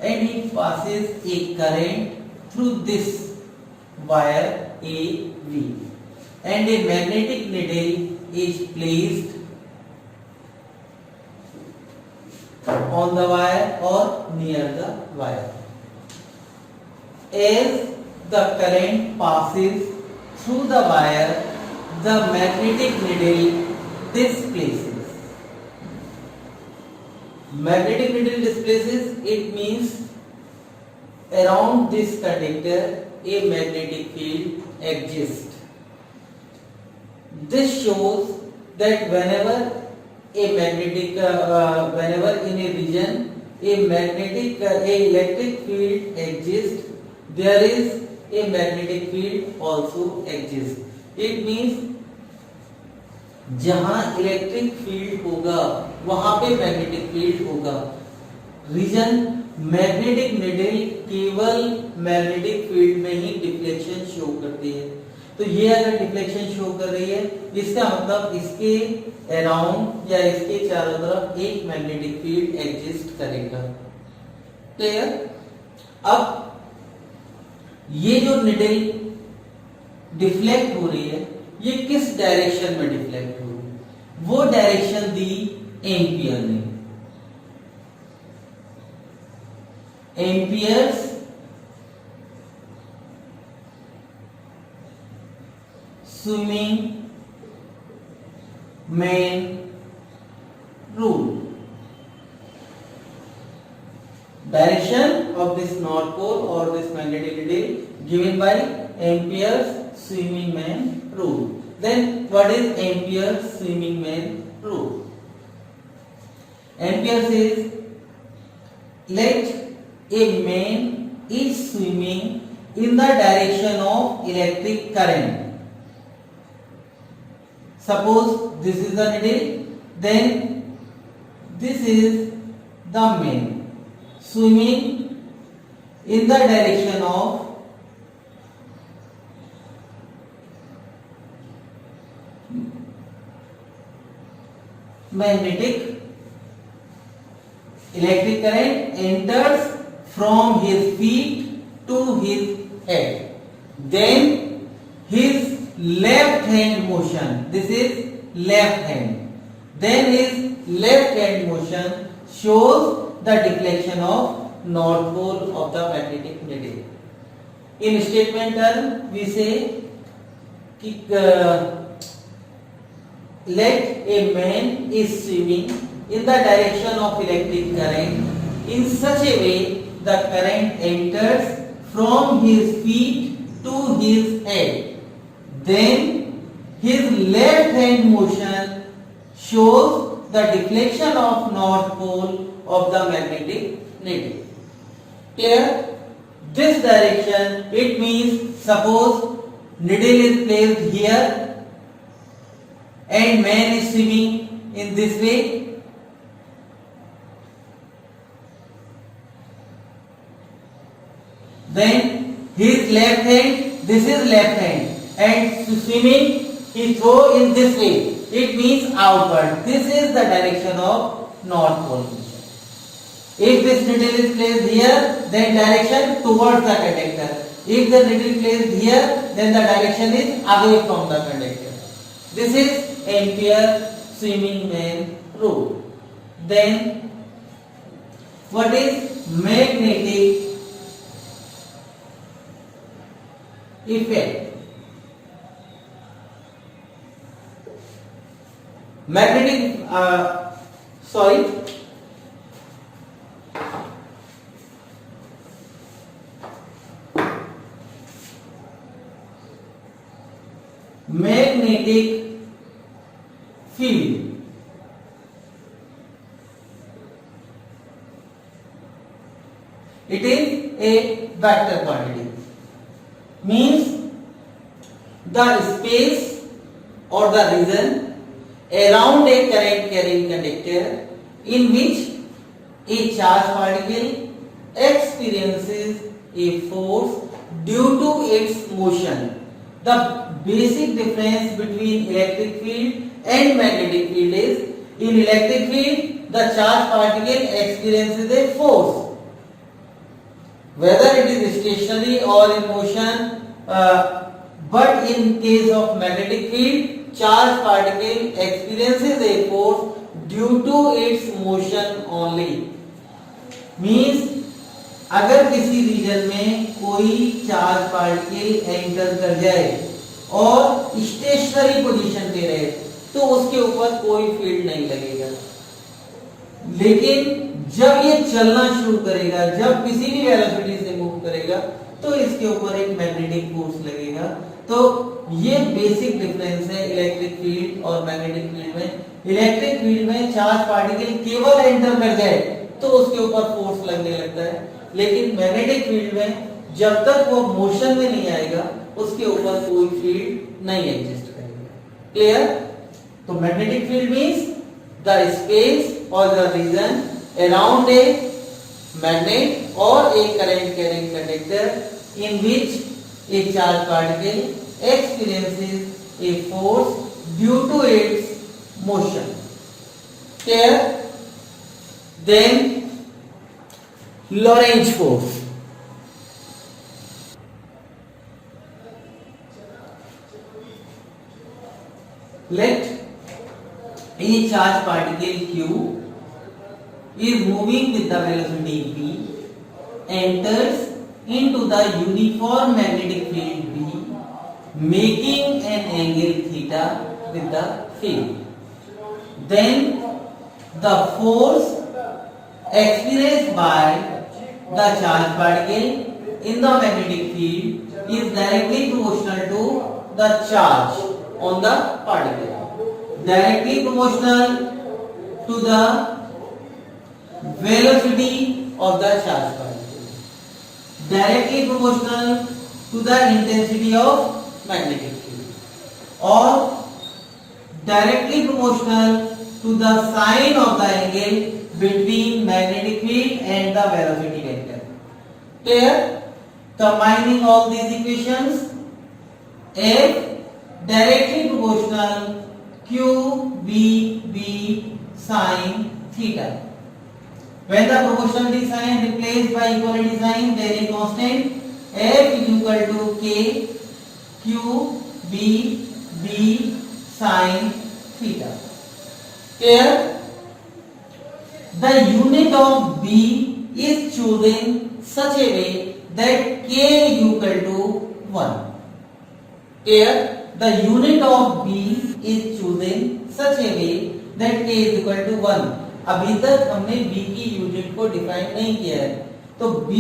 and it passes a current through this wire AV, and a magnetic needle is placed on the wire or near the wire. As the current passes through the wire, the magnetic needle displaces. Magnetic needle displaces, it means around this conductor a magnetic field exists. This shows that whenever in a region a electric field exists, there is a magnetic field also exists. It means जहां electric field होगा वहां पे magnetic field होगा. Region magnetic needle केवल magnetic field में ही deflection show करती है. तो ये अगर डिफ्लेक्शन शो कर रही है, इसका मतलब इसके अराउंड या इसके चारों तरफ एक मैग्नेटिक फील्ड एग्जिस्ट करेगा. क्लियर? अब ये जो निडल डिफ्लेक्ट हो रही है, ये किस डायरेक्शन में डिफ्लेक्ट हो रही है? वो डायरेक्शन दी एम्पियर ने. Amperes swimming main rule. Direction of this north pole or this magnetic needle given by Ampere's swimming man rule. Then what is Ampere's swimming man rule? Ampere says, let a man is swimming in the direction of electric current. Suppose this is the needle, then this is the man swimming in the direction of magnetic. Electric current enters from his feet to his head. Then his left hand motion, this is left hand, then his left hand motion shows the deflection of north pole of the magnetic needle. In statement term we say let a man is swimming in the direction of electric current in such a way the current enters from his feet to his head. Then his left hand motion shows the deflection of north pole of the magnetic needle. Clear? This direction, it means suppose needle is placed here and man is swimming in this way. Then his left hand, this is left hand, and swimming he throw in this way. It means outward. This is the direction of north pole. If this needle is placed here, then direction towards the conductor. If the needle is placed here, then the direction is away from the conductor. This is Ampere swimming man rule. Then what is magnetic effect? Magnetic magnetic field. It is a vector quantity. Means the space or the region around a current carrying conductor in which a charged particle experiences a force due to its motion. The basic difference between electric field and magnetic field is, in electric field the charged particle experiences a force, whether it is stationary or in motion, but in case of magnetic field, charged particle experiences a force due to its motion only. Means अगर किसी reason में कोई charge particle enter कर जाए और stationery position पे रहे तो उसके ऊपर कोई फील्ड नहीं लगेगा, लेकिन जब ये चलना शुरू करेगा, जब किसी भी वेलोसिटी से मूव करेगा तो इसके ऊपर एक मैग्नेटिक फोर्स लगेगा। तो ये बेसिक डिफरेंस है इलेक्ट्रिक फील्ड और मैग्नेटिक फील्ड में। इलेक्ट्रिक फील्ड में चार्ज पार्टिकल केवल एंटर कर जाए तो उसके ऊपर फोर्स लगने लगता है, लेकिन मैग्नेटिक फील्ड में जब तक वो मोशन में नहीं आएगा उसके ऊपर कोई फील्ड नहीं एग्जिस्ट करेगा। क्लियर? तो magnetic field means the space or the region around a magnet or a current carrying conductor in which a charged particle experiences a force due to its motion. Clear? Then Lorentz force. Let a charged particle Q is moving with the velocity v, enters into the uniform magnetic field B, making an angle theta with the field. Then the force experienced by the charged particle in the magnetic field is directly proportional to the charge on the particle. Directly proportional to the velocity of the charged particle. Directly proportional to the intensity of magnetic field. Or directly proportional to the sign of the angle between magnetic field and the velocity vector. Clear? Combining all these equations, F directly proportional QBB sin theta. When the proportionality sign replaced by equality sign, then a constant F is equal to K QBB sin theta. Here, the unit of B is chosen such a way that K is equal to 1. Here, the unit of B is chosen such a way that K is equal to 1. अभी तक हमने B की unit को define नहीं किया है, तो B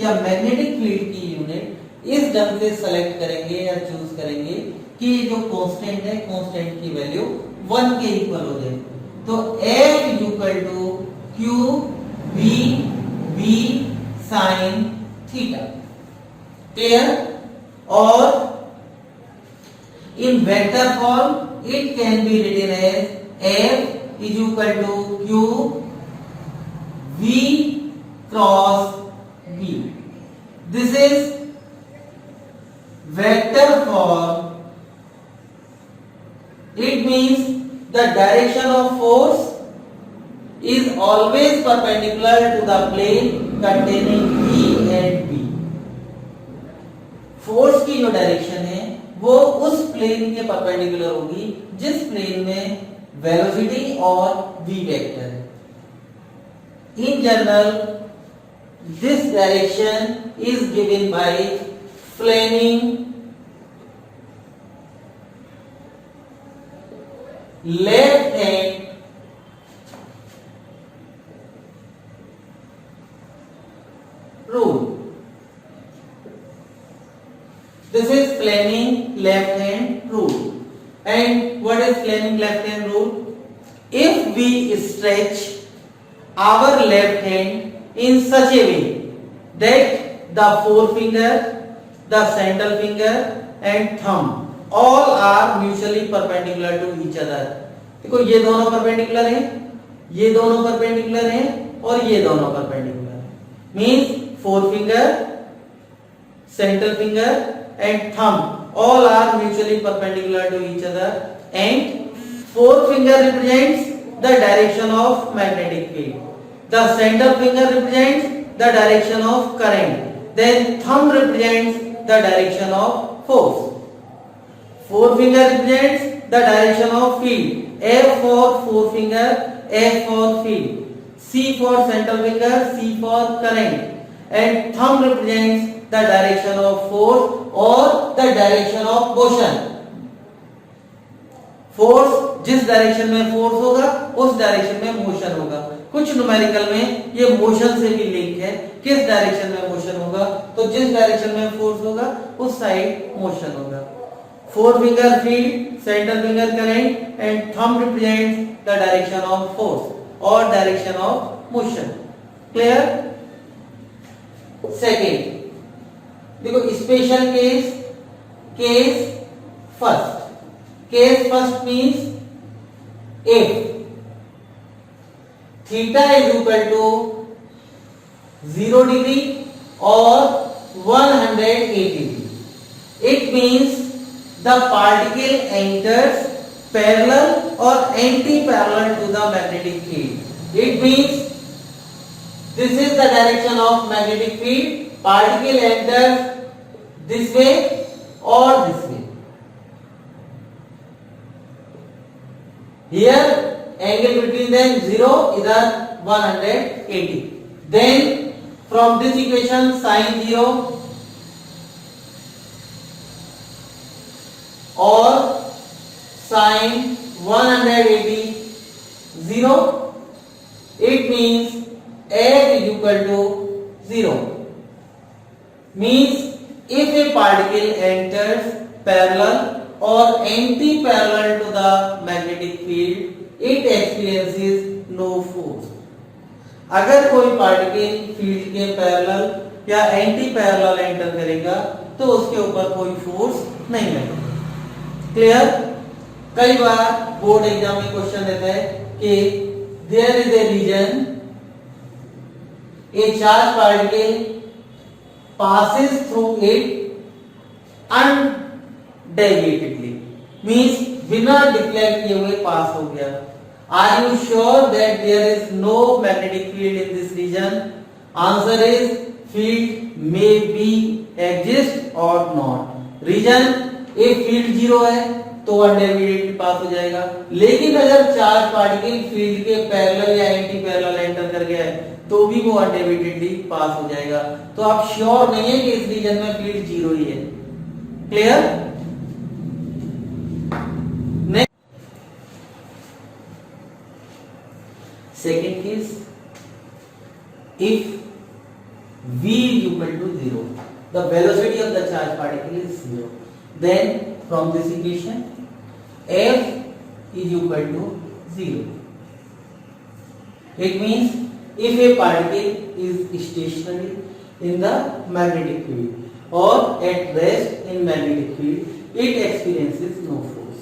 या मैग्नेटिक फील्ड की यूनिट इस ढंग से सेलेक्ट करेंगे या चूज करेंगे कि जो कांस्टेंट है, कांस्टेंट की वैल्यू 1 के इक्वल हो जाए। तो F is equal to Q B B sin theta. Clear? और in vector form it can be written as F is equal to Q V cross B. This is vector form. It means the direction of force is always perpendicular to the plane containing E and B. Force की जो direction है वो उस plane के perpendicular होगी जिस plane में velocity और v वेक्टर है। In general, this direction is given by Fleming left hand rule. This is Fleming left hand rule. And what is Fleming left hand rule? If we stretch our left hand in such a way that the forefinger, the central finger and thumb all are mutually perpendicular to each other. देखो ये दोनों perpendicular हैं, ये दोनों perpendicular हैं और ये दोनों परपेंडिकुलर हैं. Means forefinger, central finger and thumb all are mutually perpendicular to each other, and forefinger represents the direction of magnetic field. The central finger represents the direction of current, Then thumb represents the direction of force. Forefinger represents the direction of field. F for forefinger, F for field. C for central finger, C for current. And thumb represents the direction of force or the direction of motion. Force जिस direction में force होगा उस direction में motion होगा. कुछ numerical में ये motion से भी लिंक है. किस डायरेक्शन में मोशन होगा, तो जिस डायरेक्शन में फोर्स होगा उस साइड मोशन होगा. Forefinger field, centre finger current and thumb represents the direction of force और direction of motion. Clear. Second देखो special case. Case first. Case first means if theta is equal to 0 degree or 180 degree, it means the particle enters parallel or anti-parallel to the magnetic field. It means this is the direction of magnetic field. Particle enters this way or this way. Here angle between them 0, इधर 180. Then from this equation sin 0 or sin 180 0, it means f is equal to 0. Means if a particle enters parallel or anti-parallel to the magnetic field, it experiences no force. अगर कोई particle field के parallel या anti parallel enter करेगा तो उसके ऊपर कोई force नहीं लगेगा. क्लियर. कई बार बोर्ड एग्जाम में क्वेश्चन देता है कि there is a region a charge particle passes through it undeviatedly, means बिना डिफ्लेक्ट किए हुए पास हो गया. Are you sure that there is no magnetic field in this region? Answer is field may be exist or not. Region if field 0 है तो अनडेविएटेडली पास हो जाएगा. लेकिन अगर चार्ज पार्टिकल फील्ड के पैरेलल या एंटी पैरेलल एंटर कर गया है तो भी वो अनडेविएटेडली पास हो जाएगा. तो आप श्योर नहीं है कि इस रीजन में फील्ड 0 ही है. Clear. Second case, if v is equal to 0, the velocity of the charged particle is 0, then from this equation f is equal to 0. It means if a particle is stationary in the magnetic field or at rest in magnetic field, it experiences no force.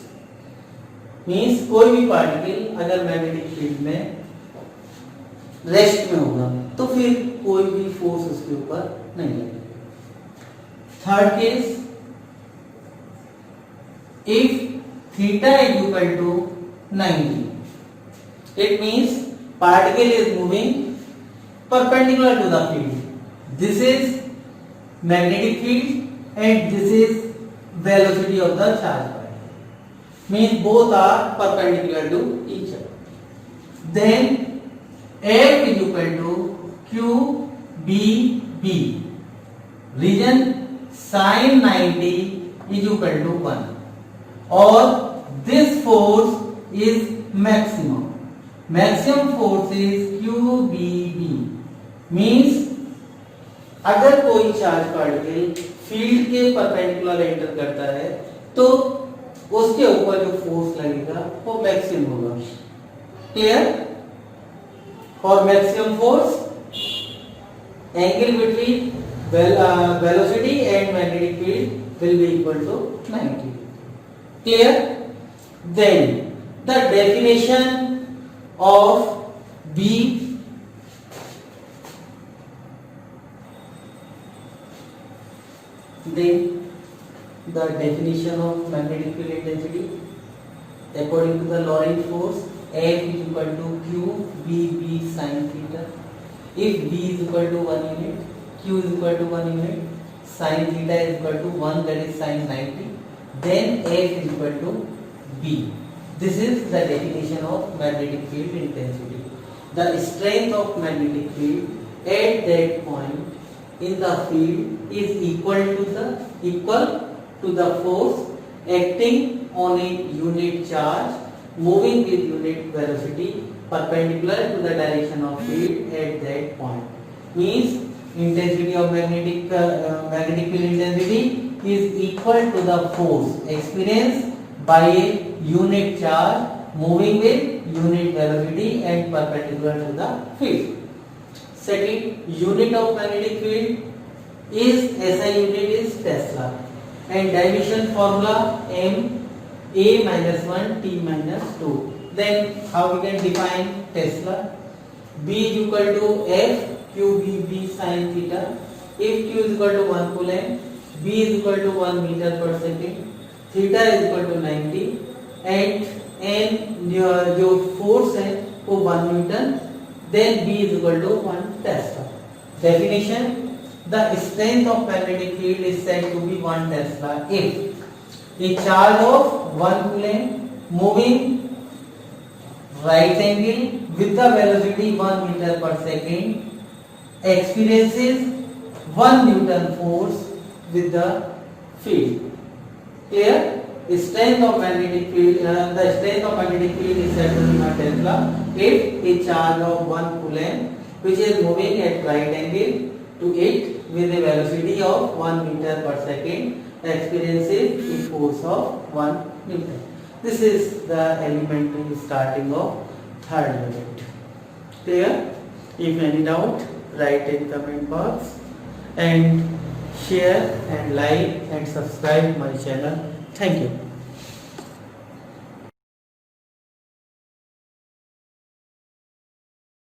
Means कोई भी particle अगर magnetic field में rest में होगा तो फिर कोई भी फोर्स उसके ऊपर नहीं लगेगा. Third case, if theta is equal to 90, it means particle is moving perpendicular to the field. This is magnetic field and this is velocity of the charge particle. Means both are perpendicular to each other. Then F is equal to QBB. Region sin 90 is equal to 1. Or this force is maximum. Maximum force is QBB. Means अगर कोई charge particle field के perpendicular enter करता है तो उसके ऊपर जो force लगेगा वो मैक्सिमम होगा. Clear. For maximum force, angle between velocity and magnetic field will be equal to 90. Clear? Then the definition of B, then the definition of magnetic field intensity according to the Lorentz force, F is equal to QBB sin theta. If B is equal to 1 unit, Q is equal to 1 unit, sin theta is equal to 1, that is sin 90, then F is equal to B. This is the definition of magnetic field intensity. The strength of magnetic field at that point in the field is equal to the force acting on a unit charge moving with unit velocity perpendicular to the direction of field at that point. Means intensity of magnetic field intensity is equal to the force experienced by a unit charge moving with unit velocity and perpendicular to the field. Second, unit of magnetic field is SI unit is Tesla, and dimension formula M A minus 1 T minus 2. Then how we can define Tesla? B is equal to F QBB sin theta. If Q is equal to 1 coulomb, B is equal to 1 meter per second, theta is equal to 90, and N जो force है वो 1 Newton, then B is equal to 1 Tesla. Definition: the strength of magnetic field is said to be 1 Tesla if a charge of 1 coulomb moving right angle with the velocity 1 meter per second experiences 1 Newton force with the field. Clear? The strength of magnetic field is said to be 1 Tesla if a charge of 1 coulomb which is moving at right angle to it with a velocity of 1 meter per second experiences a force of 1 Newton. This is the elementary starting of third unit. Clear? If any doubt, write in comment box and share and like and subscribe my channel. Thank you.